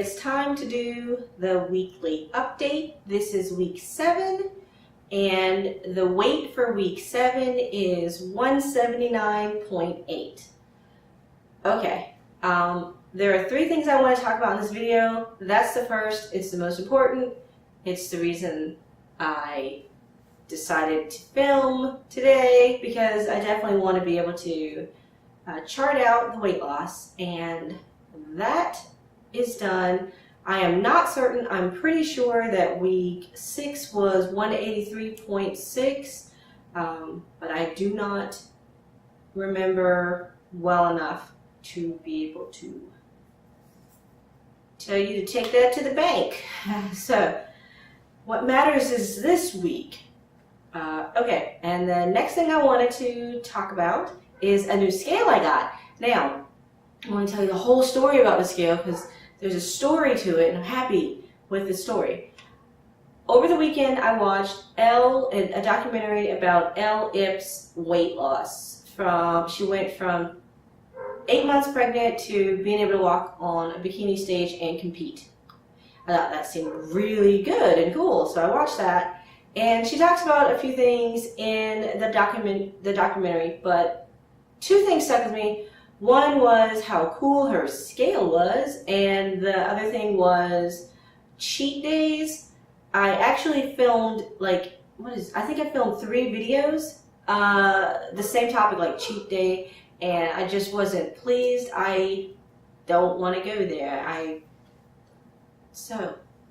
It's time to do the weekly update. This is week 7, and the weight for week 7 is 179.8. Okay, there are 3 things I want to talk about in this video. That's the first. It's the most important. It's the reason I decided to film today, because I definitely want to be able to chart out the weight loss, and that is done. I am not certain. I'm pretty sure that week 6 was 183.6, but I do not remember well enough to be able to tell you to take that to the bank. So what matters is this week. Okay, and the next thing I wanted to talk about is a new scale I got. Now, I want to tell you the whole story about the scale because there's a story to it, and I'm happy with the story. Over the weekend, I watched a documentary about Elle Ip's weight loss. She went from 8 months pregnant to being able to walk on a bikini stage and compete. I thought that seemed really good and cool, so I watched that. And she talks about a few things in the documentary, but 2 things stuck with me. One was how cool her scale was, and the other thing was cheat days. I actually filmed I think I filmed 3 videos, the same topic, like cheat day, and I just wasn't pleased. I don't want to go there.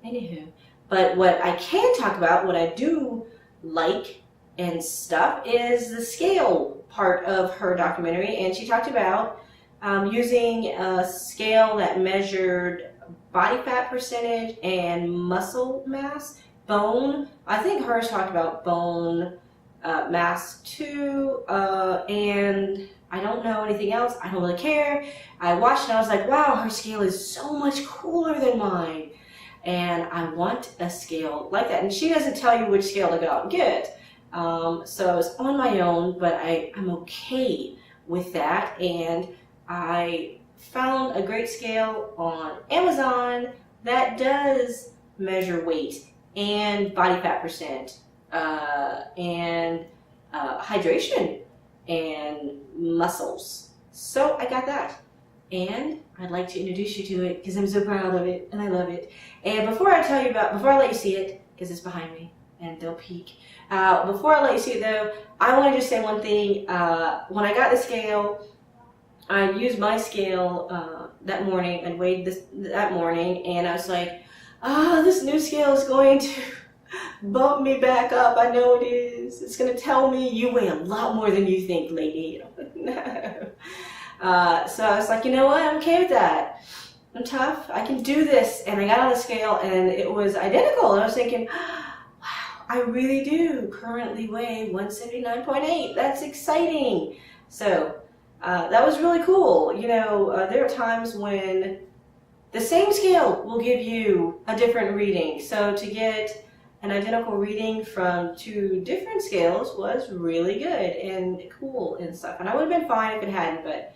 Anywho. But what I can talk about, what I do like and stuff, is the scale part of her documentary. And she talked about using a scale that measured body fat percentage and muscle mass, bone. I think hers talked about bone mass too, and I don't know anything else. I don't really care. I watched it and I was like, wow, her scale is so much cooler than mine. And I want a scale like that. And she doesn't tell you which scale to go out and get. So I was on my own, but I'm okay with that. And I found a great scale on Amazon that does measure weight and body fat percent, and hydration and muscles. So I got that. And I'd like to introduce you to it because I'm so proud of it and I love it. And before I let you see it, because it's behind me and they'll peek. Before I let you see it though, I want to just say one thing. When I got the scale, I used my scale that morning and weighed that morning, and I was like, this new scale is going to bump me back up. I know it is. It's going to tell me you weigh a lot more than you think, lady. No. So I was like, you know what, I'm okay with that. I'm tough, I can do this. And I got on the scale and it was identical. And I was thinking, wow, I really do currently weigh 179.8. That's exciting. So that was really cool. You know, there are times when the same scale will give you a different reading. So to get an identical reading from 2 different scales was really good and cool and stuff. And I would have been fine if it hadn't, but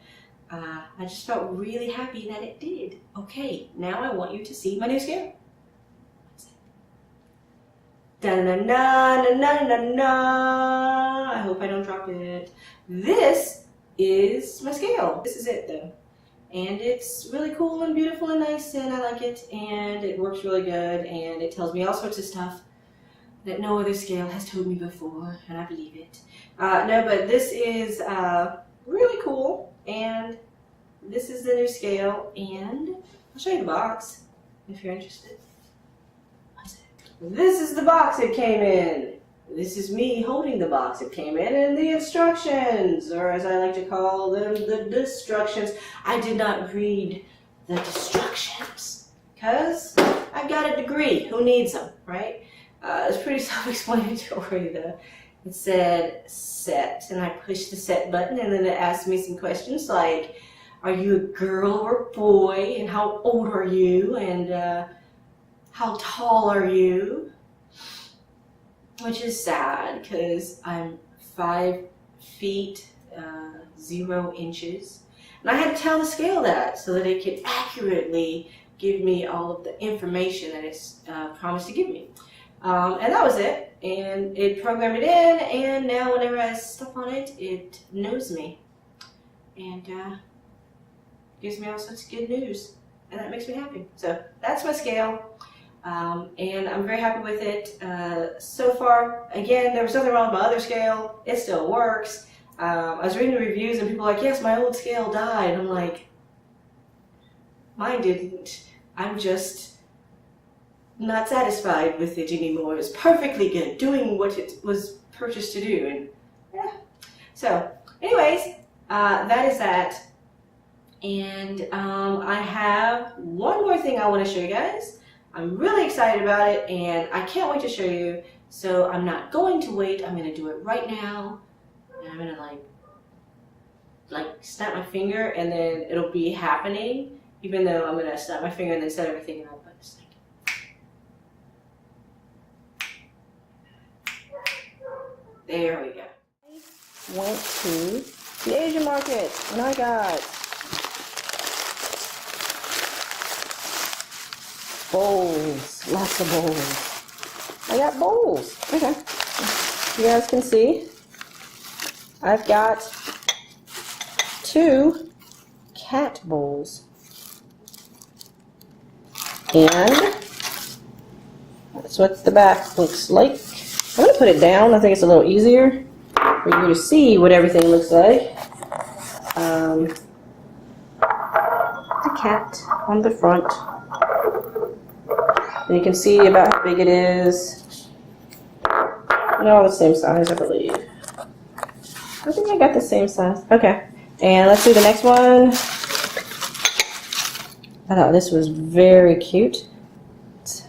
I just felt really happy that it did. Okay, now I want you to see my new scale. Da-na-na-na-na-na-na. I hope I don't drop it. This is my scale. This is it though. And it's really cool and beautiful and nice, and I like it, and it works really good, and it tells me all sorts of stuff that no other scale has told me before, and I believe it. No, but this is really cool, and this is the new scale, and I'll show you the box if you're interested. This is the box it came in. This is me holding the box it came in, and the instructions, or as I like to call them, the destructions. I did not read the destructions because I've got a degree. Who needs them, right? It's pretty self-explanatory though. It said set, and I pushed the set button, and then it asked me some questions like, are you a girl or a boy, and how old are you, and how tall are you? Which is sad because I'm 5 feet 0 inches, and I had to tell the scale that so that it could accurately give me all of the information that it's promised to give me. And that was it. And it programmed it in, and now whenever I have stuff on it, it knows me. And gives me all sorts of good news. And that makes me happy. So that's my scale. And I'm very happy with it so far. Again, there was nothing wrong with my other scale. It still works. I was reading the reviews and people were like, yes, my old scale died. And I'm like, mine didn't. I'm just not satisfied with it anymore. It's perfectly good, doing what it was purchased to do. And yeah. So anyways, that is that. And I have one more thing I want to show you guys. I'm really excited about it and I can't wait to show you. So I'm not going to wait. I'm going to do it right now. And I'm going to like snap my finger and then it'll be happening. Even though I'm going to snap my finger and then set everything up. But just there we go. I went to the Asian market and I got bowls, lots of bowls. I got bowls. Okay. You guys can see I've got 2 cat bowls. And that's what the back looks like. I'm going to put it down. I think it's a little easier for you to see what everything looks like. The cat on the front. And you can see about how big it is. They're all the same size, I believe. I think I got the same size. Okay. And let's do the next one. I thought this was very cute. It's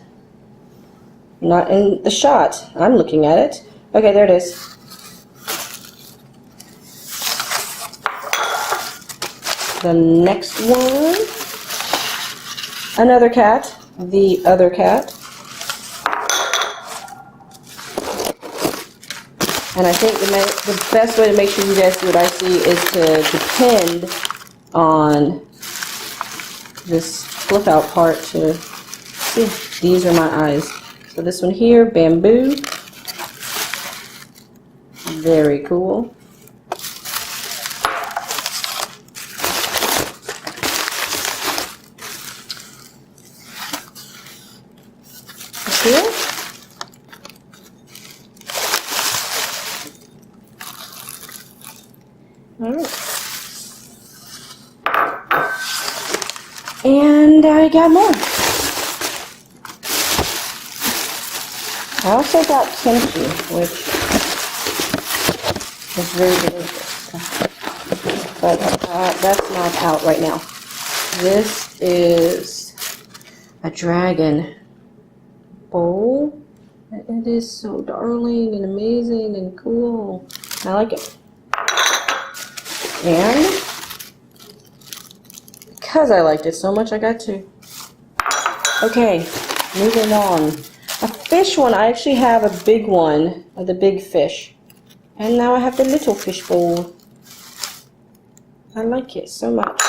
not in the shot. I'm looking at it. Okay, there it is. The next one. Another cat. The other cat. And I think the best way to make sure you guys see what I see is to depend on this flip out part to see. These are my eyes. So this one here, bamboo. Very cool. Here. Alright. And I got more. I also got kimchi, which is very delicious. But that's not out right now. This is a dragon bowl. It is so darling and amazing and cool. I like it. And because I liked it so much, I got 2. Okay, moving on. A fish one, I actually have a big one of the big fish. And now I have the little fish bowl. I like it so much.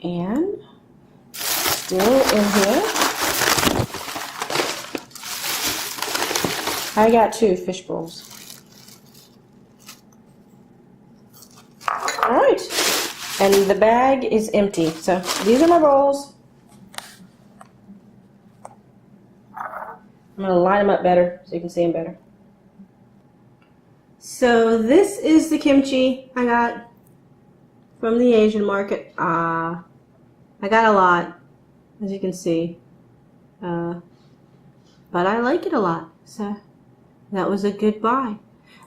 And still in here, I got 2 fish bowls. Alright, and the bag is empty. So these are my bowls. I'm going to line them up better so you can see them better. So this is the kimchi I got from the Asian market. I got a lot, as you can see. But I like it a lot. So that was a good buy.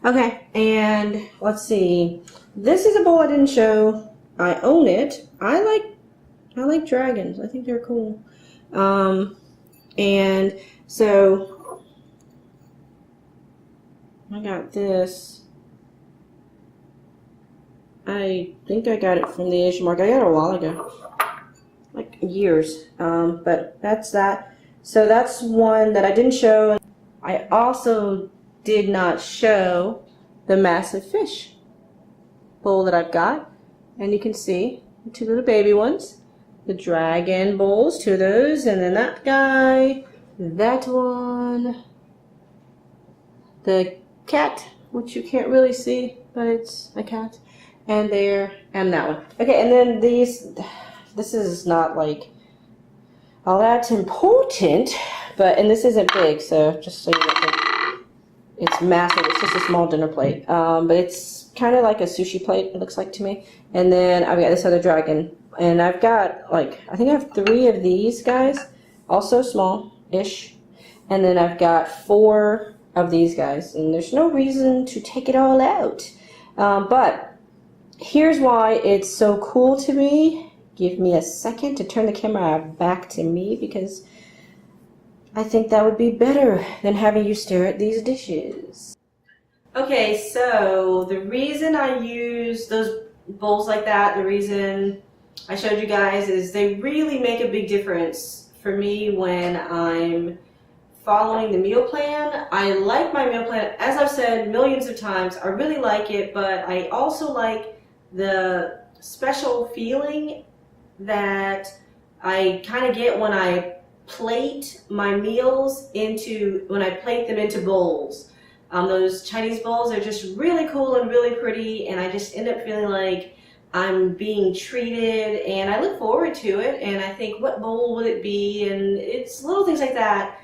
Okay, and let's see. This is a bowl I didn't show. I own it. I like dragons. I think they're cool. And so I got this. I think I got it from the Asian market. I got it a while ago, like years. But that's that. So that's one that I didn't show. I also did not show the massive fish bowl that I've got, and you can see the 2 little baby ones. the dragon bowls, 2 of those, and then that guy, that one, the cat, which you can't really see, but it's a cat, and there, and that one. Okay, and then these, this is not like all that important, but, and this isn't big, so just so you know, it's massive. It's just a small dinner plate, but it's kind of like a sushi plate, it looks like to me. And then I've got this other dragon, and I've got like, I think I have 3 of these guys, also small-ish, and then I've got 4 of these guys, and there's no reason to take it all out. But here's why it's so cool to me. Give me a second to turn the camera back to me, because I think that would be better than having you stare at these dishes. Okay, so the reason I use those bowls like that, the reason I showed you guys, is they really make a big difference for me when I'm following the meal plan. I like my meal plan, as I've said millions of times, I really like it, but I also like the special feeling that I kind of get when I plate my meals when I plate them into bowls. Those Chinese bowls are just really cool and really pretty, and I just end up feeling like I'm being treated, and I look forward to it, and I think, what bowl would it be? And it's little things like that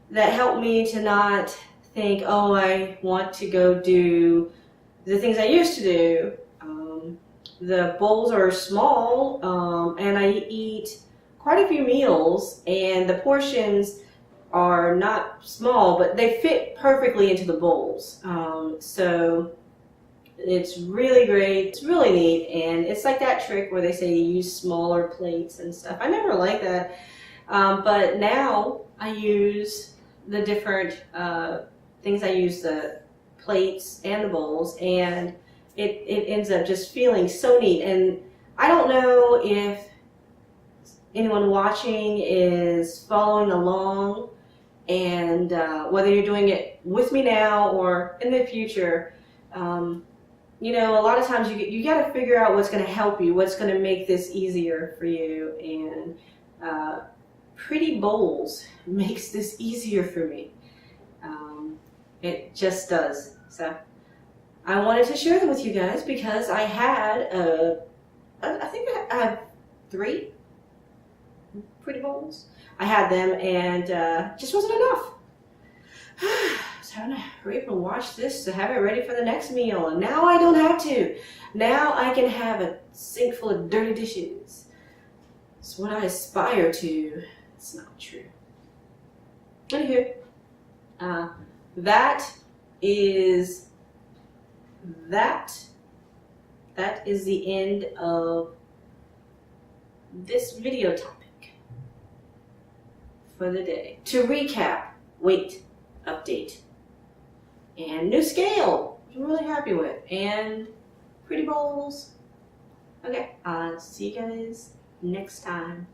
that help me to not think, oh, I want to go do the things I used to do. The bowls are small, and I eat quite a few meals, and the portions are not small, but they fit perfectly into the bowls. So it's really great, it's really neat, and it's like that trick where they say you use smaller plates and stuff. I never liked that, but now I use the different things. I use the plates and the bowls, and it ends up just feeling so neat. And I don't know if anyone watching is following along, and whether you're doing it with me now or in the future. You know, a lot of times you got to figure out what's going to help you, what's going to make this easier for you, and Pretty Bowls makes this easier for me. It just does. So I wanted to share them with you guys because I had I think I have 3 Pretty Bowls. I had them, and just wasn't enough. I was having to hurry up and wash this to have it ready for the next meal, and now I don't have to. Now I can have a sink full of dirty dishes. It's what I aspire to. It's not true. Anywho, that is the end of this video topic for the day. To recap, weight update and new scale, which I'm really happy with, and Pretty Bowls. Okay, see you guys next time.